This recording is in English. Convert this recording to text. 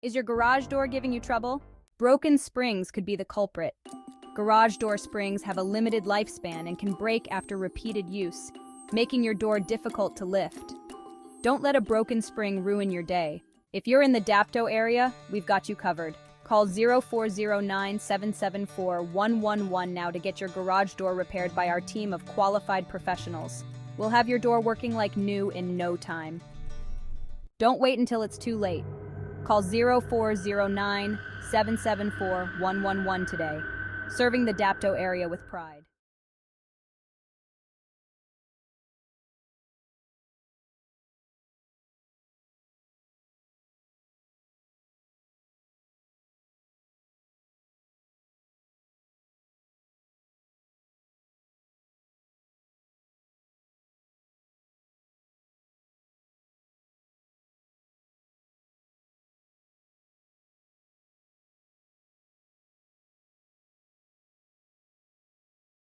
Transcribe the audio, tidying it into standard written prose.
Is your garage door giving you trouble? Broken springs could be the culprit. Garage door springs have a limited lifespan and can break after repeated use, making your door difficult to lift. Don't let a broken spring ruin your day. If you're in the Dapto area, we've got you covered. Call 0409-774-111 now to get your garage door repaired by our team of qualified professionals. We'll have your door working like new in no time. Don't wait until it's too late. Call 0409-774-111 today. Serving the Dapto area with pride.